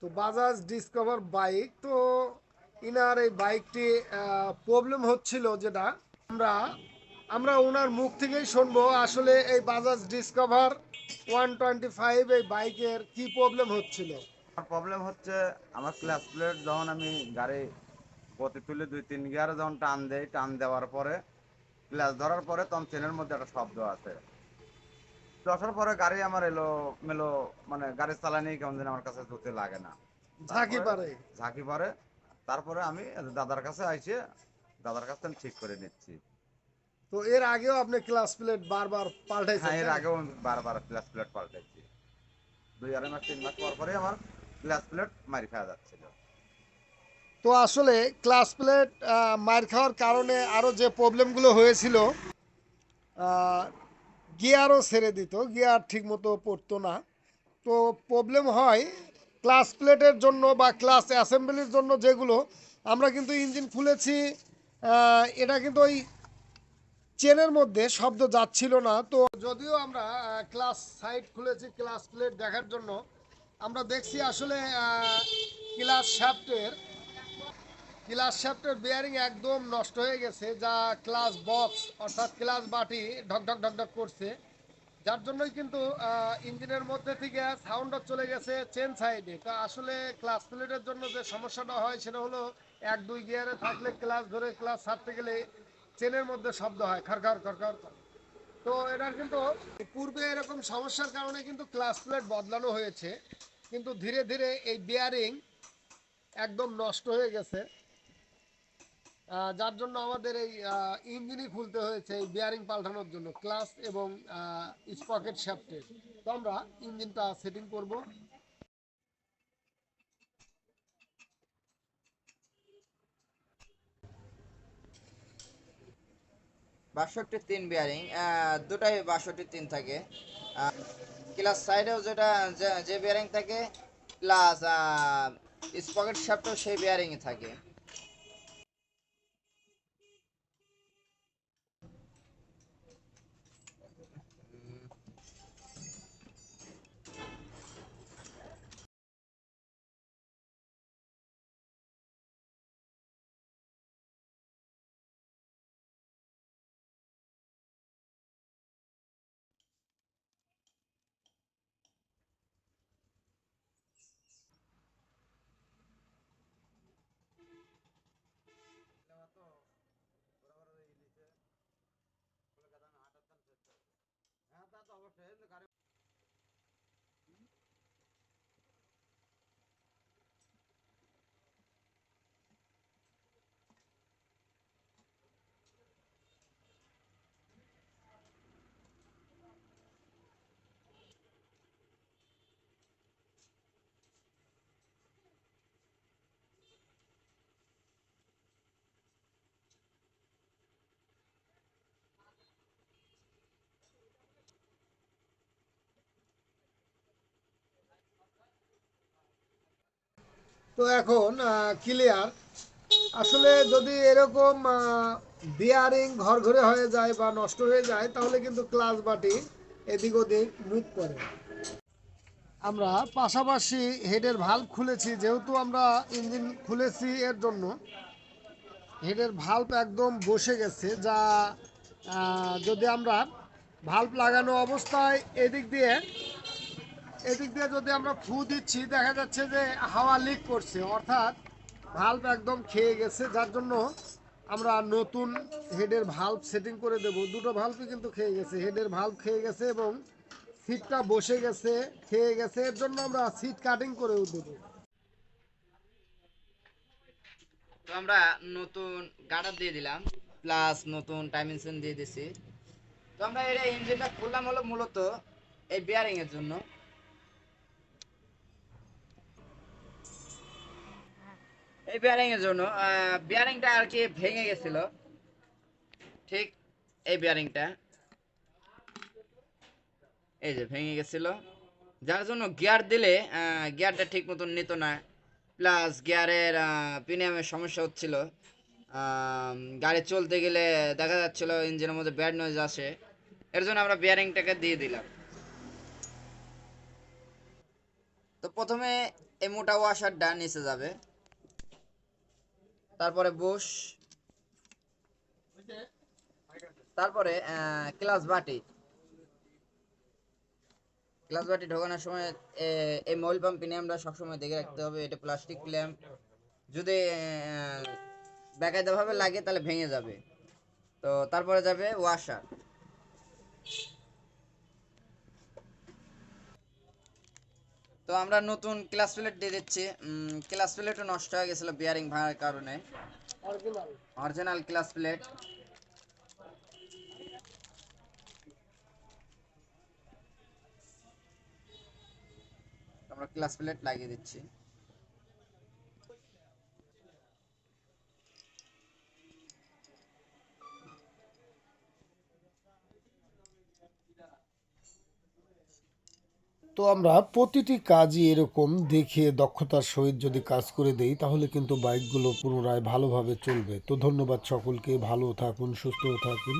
তো Bajaj discover bike তো inner এই বাইকটি প্রবলেম হচ্ছিল যেটা আমরা আমরা ওনার মুখ থেকেই শুনবো আসলে এই বাজাজ ডিসকভার 125 এই বাইকের কি প্রবলেম হচ্ছিল। আমার প্রবলেম হচ্ছে আমার ক্লাস প্লেট যখন আমি গাড়ি গতি তুলে 2-3 গিয়ারে যখন টান দেই, টান দেওয়ার পরে ক্লাস ধরার পরে তখন চেনের মধ্যে একটা শব্দ আছে। তো আসার পরে গাড়ি আমার এলো মেলো, মানে গাড়ি চালানি কেমন যেন আমার কাছে ধরতে লাগে না। ঝাঁকি তারপরে পারে। ঝাঁকি পরে, তারপরে আমি দাদার কাছে আইসে দাদার কাছে আমি ঠিক করে নিচ্ছি। তো এর আগেও আপনি ক্লাস প্লেট বারবার পাল্টাইছেন হ্যাঁ, এর তাই? আগেও আমি বারবার ক্লাস প্লেট পাল্টাইছি। 2-2.5 মাস 3 মাস পর পরে আমার ক্লাস প্লেট মারি খাওয়া যাচ্ছিল। তো আসলে ক্লাস প্লেট মার খাওয়ার কারণে আরও যে প্রবলেমগুলো হয়েছিল, গিয়ারও ছেড়ে দিত, গিয়ার ঠিকমতো পড়তো না। তো প্রবলেম হয় ক্লাস প্লেটের জন্য বা ক্লাস অ্যাসেম্বলির জন্য, যেগুলো আমরা কিন্তু ইঞ্জিন খুলেছি, এটা কিন্তু ওই চেনের মধ্যে শব্দ যাচ্ছিল না। তো যদিও আমরা ক্লাস সাইড খুলেছি ক্লাস প্লেট দেখার জন্য, আমরা দেখছি আসলে ক্লাস শ্যাফটের বেয়ারিং একদম নষ্ট হয়ে গেছে, যা ক্লাস বক্স অর্থাৎ ক্লাস বাটি ঢকঢক ঢকঢক করছে। যার জন্যই কিন্তু ইঞ্জিনের মধ্যে থেকে সাউন্ডটা চলে গেছে চেন সাইডে। তো আসলে ক্লাস প্লেটের জন্য যে সমস্যাটা হয় সেটা হলো 1-2 গিয়ারে থাকলে ক্লাস ধরে ক্লাস ছাড়তে গেলে চেনের মধ্যে শব্দ হয় খড়খড় খড়খড়। তো এটার কিন্তু পূর্বে এরকম সমস্যার কারণে কিন্তু ক্লাস প্লেট বদলানো হয়েছে, কিন্তু ধীরে ধীরে এই বেয়ারিং একদম নষ্ট হয়ে গেছে। যার জন্য আমাদের এই ইঞ্জিনই খুলতে হয়েছে এই বিয়ারিং পাল্টানোর জন্য ক্লাস এবং স্পকেট শ্যাফটের। তো আমরা ইঞ্জিনটা সেটিং করব। 62-3 বিয়ারিং, দুটাই 62-3 থাকে। ক্লাস সাইডেও যেটা যে বিয়ারিং থাকে, প্লাস স্পকেট শ্যাফটেও সেই বিয়ারিংই থাকে। তো এখন ক্লিয়ার। আসলে যদি এরকম বিয়ারিং ঘর ঘরে হয়ে যায় বা নষ্ট হয়ে যায় তাহলে কিন্তু ক্লাস বাটি এদিক ওদিক মুভ করে। আমরা পাশাপাশি হেডের ভাল্ব খুলেছি, যেহেতু আমরা ইঞ্জিন খুলেছি এর জন্য হেডের ভাল্ব একদম বসে গেছে, যা যদি আমরা ভাল্ব লাগানো অবস্থায় এদিক দিয়ে যদি আমরা ফু দিচ্ছি দেখা যাচ্ছে যে হাওয়া লিক করছে, অর্থাৎ ভাল্ব একদম খেয়ে গেছে। যার জন্য আমরা নতুন হেডের ভাল্ব সেটিং করে দেব। দুটো ভাল্বই কিন্তু খেয়ে গেছে, হেডের ভাল্ব খেয়ে গেছে এবং সিটটা বসে গেছে, খেয়ে গেছে। এর জন্য আমরা সিট কাটিং করেও দেবো। তো আমরা নতুন গার্ডার দিয়ে দিলাম, প্লাস নতুন টাইমিং চেন দিয়ে দিছি। তো আমরা এটা ইঞ্জিনটা খুললাম হলো মূলত এই বিয়ারিং এর জন্য। এই বিয়ারিং এর জন্য বিয়ারিংটা আর কি ভেঙে গেছিল, ঠিক এই বিয়ারিংটা এই যে ভেঙে গেছিল, যার জন্য গিয়ার দিলে গিয়ারটা ঠিক মতন নিত না, প্লাস গিয়ারের প্রিমিয়ামের সমস্যা হচ্ছিল। গাড়ি চলতে গেলে দেখা যাচ্ছিল ইঞ্জিনের মধ্যে ব্যাড নয়েজ আসে। এর জন্য আমরা বিয়ারিংটাকে দিয়ে দিলাম। তো তো প্রথমে এই মোটা ওয়াশারটা নিচে যাবে, তারপরে বুশ, তারপরে ক্লাস বাটি। ক্লাস বাটি ঢোকানোর সময় এই ময়েল পাম্প পিনে আমরা সবসময় দেখে রাখতে হবে, এটা প্লাস্টিক ল্যাম্প, যদি বেকায়দা ভাবে লাগে তাহলে ভেঙে যাবে। তো তারপরে যাবে ওয়াশার। তো আমরা নতুন ক্লাস প্লেট দিয়ে দিচ্ছি। ক্লাস প্লেটও নষ্ট হয়ে গেছিল বিয়ারিং ভাঙার কারণে, অরিজিনাল। Original class plate. আমরা ক্লাস প্লেট লাগিয়ে দিচ্ছি। তো আমরা প্রতিটি কাজই এরকম দেখে দক্ষতার সহিত যদি কাজ করে দেই তাহলে কিন্তু বাইকগুলো পুনরায় ভালোভাবে চলবে। তো ধন্যবাদ সকলকে, ভালো থাকুন, সুস্থ থাকুন।